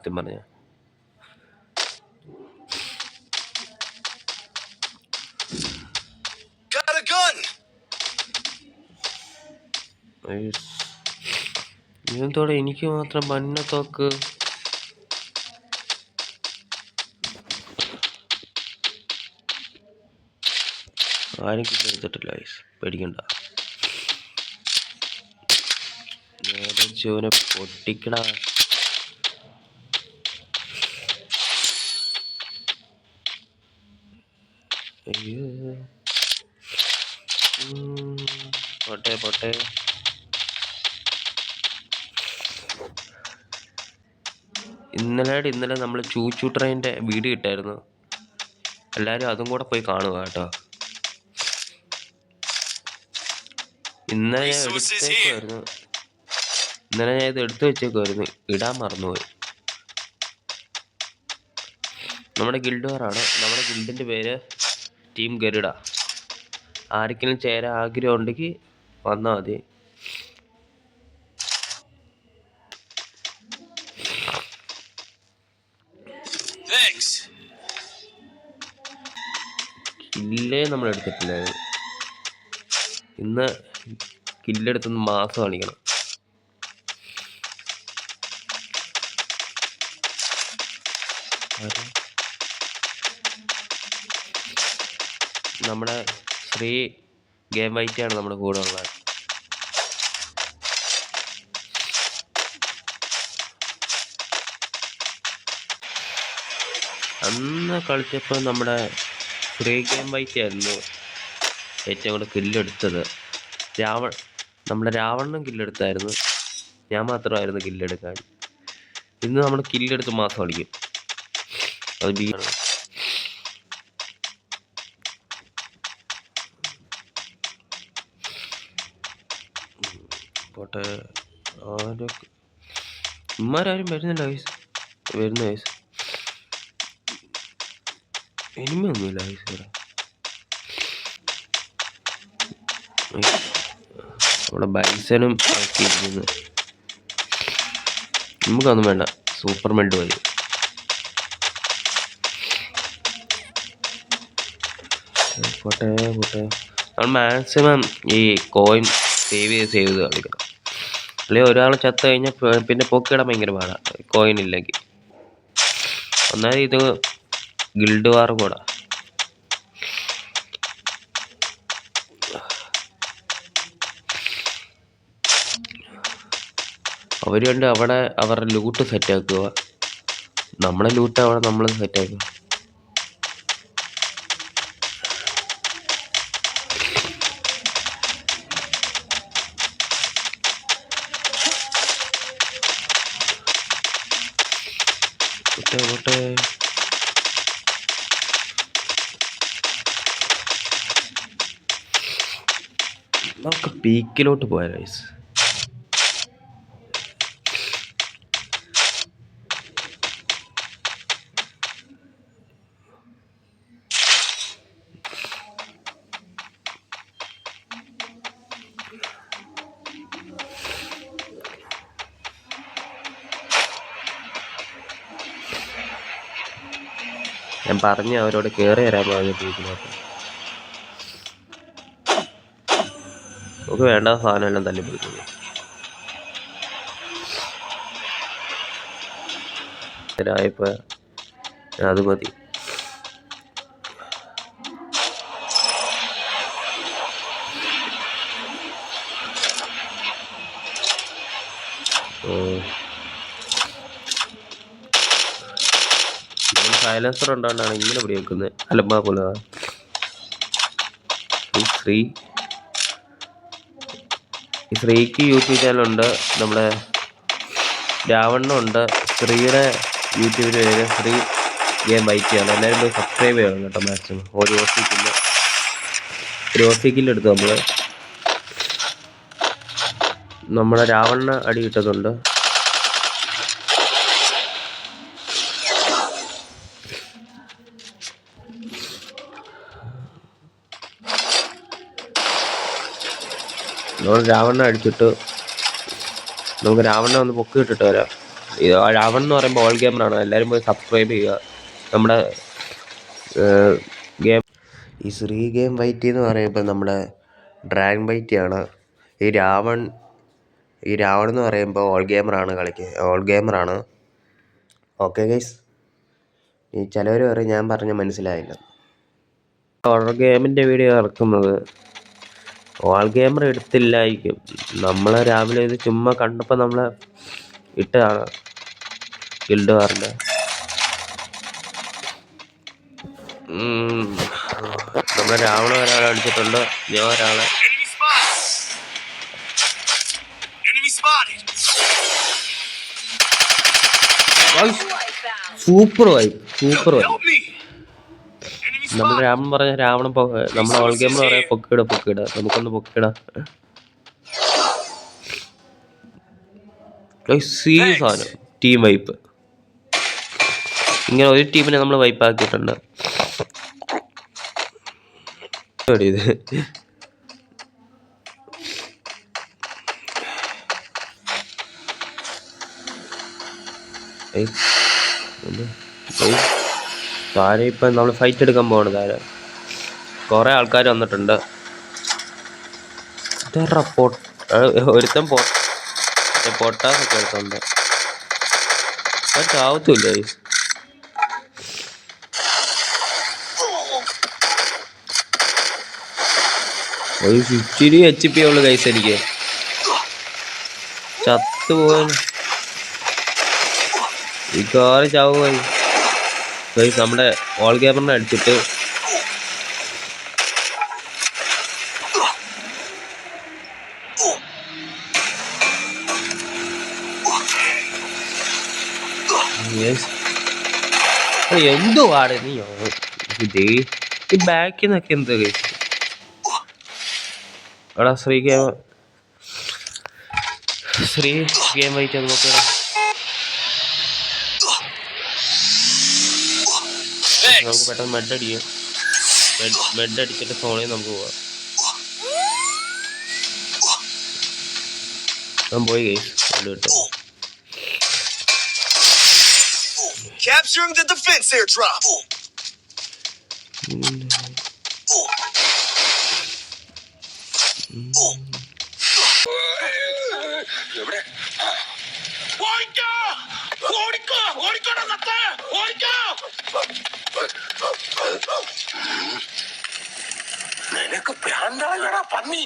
സത്യം പറഞ്ഞ ഇതെന്തോടെ എനിക്ക് മാത്രം മഞ്ഞ തോക്ക്. ആരും കിട്ടെടുത്തിട്ടില്ല, പേടിക്കണ്ട. നേരെ ചോനെ പൊട്ടിക്കടാ. അയ്യോ പോട്ടെ പോട്ടെ. ഇന്നലെ നമ്മൾ ചൂച്ചു ട്രെയിനിൻ്റെ വീഡിയോ ഇട്ടായിരുന്നു. എല്ലാവരും അതും കൂടെ പോയി കാണുക കേട്ടോ. ഇന്നലെ ഞാൻ ഇത് എടുത്തു വെച്ചേക്കുമായിരുന്നു, ഇടാൻ മറന്നുപോയി. നമ്മുടെ ഗിൽഡ് വാറാണ്. നമ്മുടെ ഗിൽഡിൻ്റെ പേര് ടീം ഗരുഡ. ആർക്കെങ്കിലും ചേരാൻ ആഗ്രഹം ഉണ്ടെങ്കിൽ വന്നാൽ മതി. കില്ലേ നമ്മൾ എടുത്തിട്ടില്ലായിരുന്നു. ഇന്ന് കില്ലെടുത്തൊന്ന് മാസം കാണിക്കണം. നമ്മുടെ ശ്രീ ഗെയിം വൈറ്റാണ് നമ്മുടെ കൂടെ ഉള്ളത്. അന്ന് കളിച്ചപ്പോൾ നമ്മുടെ ശ്രീ ഗെയിം വൈറ്റായിരുന്നു ഏറ്റവും കൂടുതൽ കില്ലെടുത്തത്. നമ്മുടെ രാവണനും കില്ലെടുത്തായിരുന്നു, ഞാൻ മാത്രമായിരുന്നു കില്ലെടുക്കാൻ. ഇന്ന് നമ്മൾ കില്ലെടുത്ത് മാസം കളിക്കും. അത് ബി ആണ്. പോട്ടെ. ഇമ്മാരും വരുന്നില്ല വയസ്സ്. വരുന്ന വയസ്സ് എനിമയൊന്നുമില്ല വയസ്സ് ഇവിടെ. അവിടെ ബൈസനും ആക്കിയിരിക്കുന്നു. നമുക്കൊന്നും വേണ്ട, സൂപ്പർ മെഡ് മതി. പോട്ടെ പോട്ടെ. നമ്മൾ മാക്സിമം ഈ കോയിൻ സേവ് ചെയ്ത് കളിക്കണം. അല്ലെങ്കിൽ ഒരാൾ ചത്തു കഴിഞ്ഞാൽ പിന്നെ പൊക്കിടാൻ ഭയങ്കര പാടാണ് കോയിൻ ഇല്ലെങ്കിൽ. ഒന്നാമത് ഇത് ഗിൽഡ് വാറും കൂടെ. അവർ കണ്ട് അവിടെ അവരുടെ ലൂട്ട് സെറ്റാക്കുക, നമ്മുടെ ലൂട്ട് അവിടെ നമ്മൾ സെറ്റാക്കുക. പോട്ടെ നമുക്ക് പീക്കിലോട്ട് പോയാൽ ഗൈസ്. ഞാൻ പറഞ്ഞ് അവരോട് കയറി വരാൻ പറഞ്ഞു പീക്കിലോട്ട്. നമുക്ക് വേണ്ട സാധനം എല്ലാം തല്ലി പിടിക്കുന്നു. ഇപ്പൊ അത് മതി. സൈലൻസർ ഉണ്ടാണ്ടാണ് ഇങ്ങനെ പിടി വെക്കുന്നത്. അലമ്പാ പോലെ. ഈ ശ്രീക്ക് യൂട്യൂബ് ചാനലുണ്ട്, നമ്മുടെ രാവണ്ണുണ്ട്. ശ്രീയുടെ യൂട്യൂബിൻ്റെ പേര് ശ്രീ ഗെയിം ബൈറ്റാണ്. എല്ലാവരും പോയി സബ്സ്ക്രൈബ് ചെയ്യണം കേട്ടോ. മാക്സിമം ഒരു ഓസിക്കില്ല എടുത്ത് നമ്മുടെ രാവണ്ണ അടി കിട്ടുന്നുണ്ട്. നമ്മൾ രാവണ്ണ അടിച്ചിട്ട് നമുക്ക് രാവണ്ണ ഒന്ന് പൊക്കി ഇട്ടിട്ട് വരാം. രാവൺ എന്ന് പറയുമ്പോൾ ഓൾ ഗെയിമറാണ്. എല്ലാവരും പോയി സബ്സ്ക്രൈബ് ചെയ്യുക. നമ്മുടെ ഗെയിം ഈ ശ്രീ ഗെയിം വൈറ്റി എന്ന് പറയുമ്പോൾ നമ്മുടെ ഡ്രാഗൺ വൈറ്റിയാണ്. ഈ രാവൺ എന്ന് പറയുമ്പോൾ ഓൾ ഗെയിമറാണ്. ഓക്കെ ഗൈസ്, ഈ ചിലവർ പറയും ഞാൻ പറഞ്ഞ മനസ്സിലായില്ല. ഓൾ ഗെയിമിൻ്റെ വീഡിയോ ഇറക്കുന്നത് ഓൾ ഗെയിമർ എടുത്തില്ലായിരിക്കും. നമ്മൾ രാവിലെ ഇത് ചുമ്മാ കണ്ടപ്പോൾ നമ്മൾ ഇട്ടതാണ് ഗിൽഡ് വാറിൻ്റെ. നമ്മുടെ രാവണ ഒരാളെ അടിച്ചിട്ടുണ്ട്, ഞാൻ ഒരാളെ. സൂപ്പർ വായി. നമ്മൾ രാവണൻ പറഞ്ഞ നമ്മൾ ഓൾ ഗെയിമർ പറയാം പൊക്കിട നമുക്കൊന്ന് പൊക്കിട. സീരിയസ് ആണ് ടീം വൈപ്പ്. ഇങ്ങനെ ഒരു ടീമിനെ നമ്മൾ വൈപ്പ് ആക്കിയിട്ടുണ്ട്. ഇത് താരം ഇപ്പം നമ്മൾ ഫൈറ്റ് എടുക്കാൻ പോകണം. താരം കുറേ ആൾക്കാർ വന്നിട്ടുണ്ട്. ഒരുത്തൻ പൊട്ടാസൊക്കെ എടുത്തുണ്ട്. ചാവത്തില്ല. ഒരു ഇച്ചിരി HP ഉള്ളു കൈസ്. എനിക്ക് ചത്തുപോകാൻ ഇക്കാറ് ചാവുമായി കൈസ്. നമ്മുടെ ഓൾ ഗെയിമറിനെ അടിച്ചിട്ട് എന്തുവാണ് നീ ഇതേ ഈ ബാക്കിൽ നിന്നൊക്കെ എന്താ കൈസ്? എടാ ശ്രീ ഗെയിം വൈറ്റ് നോക്കണം. നമുക്ക് പെട്ടെന്ന് മെഡ് അടിക്കാം. മെഡ് അടിച്ചിട്ട് ഫോണിൽ നമുക്ക് പോവാം. ഞാൻ പോയി ഗൈസ്. കിട്ടും. Capturing the defense airdrop. നിനക്ക് ഭ്രാന്താളടാ പന്നി.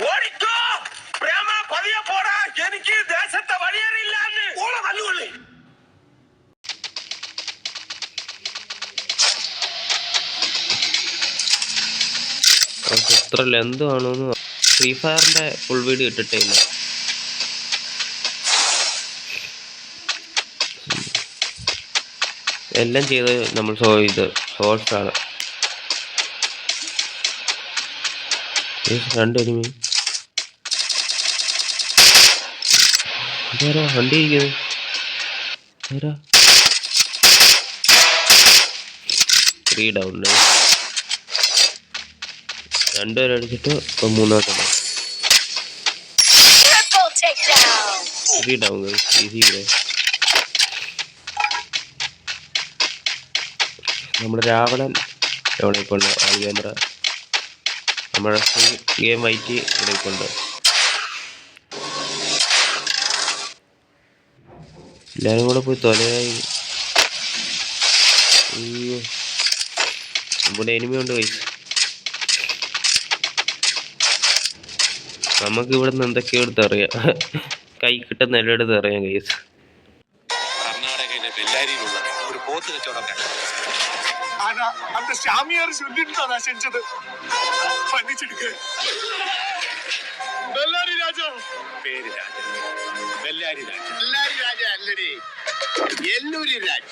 ഓടിക്കോ പ്രേമ, പതിയെ പോടാ. എനിക്ക് ദേശത്തെ വഴിയേറിയില്ലാന്ന് ഓളെ തല്ലുകൊള്ളി. എത്ര ലെന്ത് ആണോന്ന് ഫ്രീ ഫയറിന്റെ ഫുൾ വീഡിയോ ഇട്ടിട്ടേ ഇല്ല. എല്ലാം ചെയ്ത് നമ്മൾ ഷോർട്സ് ആണ്. രണ്ടെനിമി വണ്ടി ഇരിക്കുന്നത് 3 ഡൗൺ. രണ്ടുപേരും അടിച്ചിട്ട് ഇപ്പം മൂന്നാമത്തെ 3 ഡൗൺ. ഈസി. നമ്മുടെ രാവണൻ എവിടെ ഇപ്പോൾ ഉണ്ട്? All gamer. നമ്മുടെ ഗെയിം വൈറ്റ് ഇവിടെ ഇപ്പോൾ ഉണ്ട്. എല്ലാവരും കൂടെ പോയി തൊലയായി. ഇവിടെ എനിമി ഉണ്ട് കൈസ്. നമുക്ക് ഇവിടെ നിന്ന് എന്തൊക്കെയോ എടുത്ത് അറിയാം. കൈ കിട്ടുന്ന എല്ലാം എടുത്ത് അറിയാം കൈസ്. കർണാടകയിലെ ബെല്ലാരിയിലുള്ള ഒരു പോത്ത് കച്ചവടം அந்த சாமியார் சொல்லிட்டு நான் செஞ்சது பண்ணிச்சிடுங்க. ബെല്ലാരി രാജ പേര് രാജ. ബെല്ലാരി രാജ അല്ലടി, എല്ലൂരി രാജ.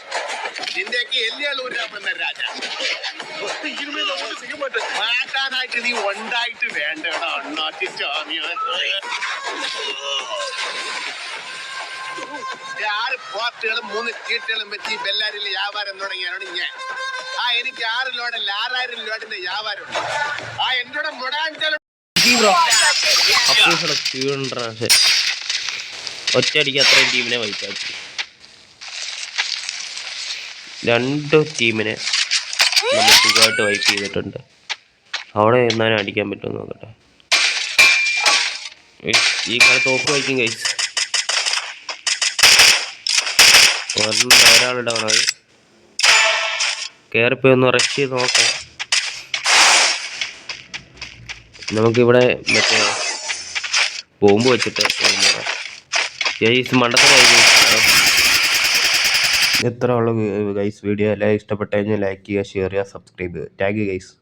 നിന്റെയൊക്കെ എല്ലിയാളൂരാ വന്ന രാജ. മാറ്റാനായിട്ട് നീ ഉണ്ടായിട്ട് വേണ്ടടാ അണ്ണാത്തി ചാമിയാർ. 6 പോർട്ടുകളും 3 ചീട്ടുകളും വെച്ച് ബെല്ലാരിയിൽ വ്യാപാരം തുടങ്ങിയാണ് ഞാൻ. എനിക്ക് 6 ലോഡല്ല 6000 ലോഡിന്റെ വ്യാപാരമുണ്ട്. എന്നോട് മുടാഞ്ചൽ ഒറ്റയടിക്ക് അത്രയും ടീമിനെ വൈറ്റാക്കി. രണ്ട് ടീമിനെ നമ്മൾ സുഖമായിട്ട് വൈപ്പ് ചെയ്തിട്ടുണ്ട്. അവിടെ എന്നാലും അടിക്കാൻ പറ്റുമെന്ന് നോക്കട്ടെ. ഈ കളി തോക്ക് വയ്ക്കും ഗൈസ്. ഒരാൾ ഡൗൺ ആയി. കയറിപ്പോയി ഒന്ന് റഷ് ചെയ്ത് നോക്കാം. നമുക്കിവിടെ മറ്റേ ബോംബ് വെച്ചിട്ട് ഗൈസ് മണ്ടത്തരായി. എത്ര ഉള്ളു ഗൈസ് വീഡിയോ. എല്ലാം ഇഷ്ടപ്പെട്ടു കഴിഞ്ഞാൽ ലൈക്ക് ചെയ്യുക, ഷെയർ ചെയ്യുക, സബ്സ്ക്രൈബ് ചെയ്യുക. Thank you guys.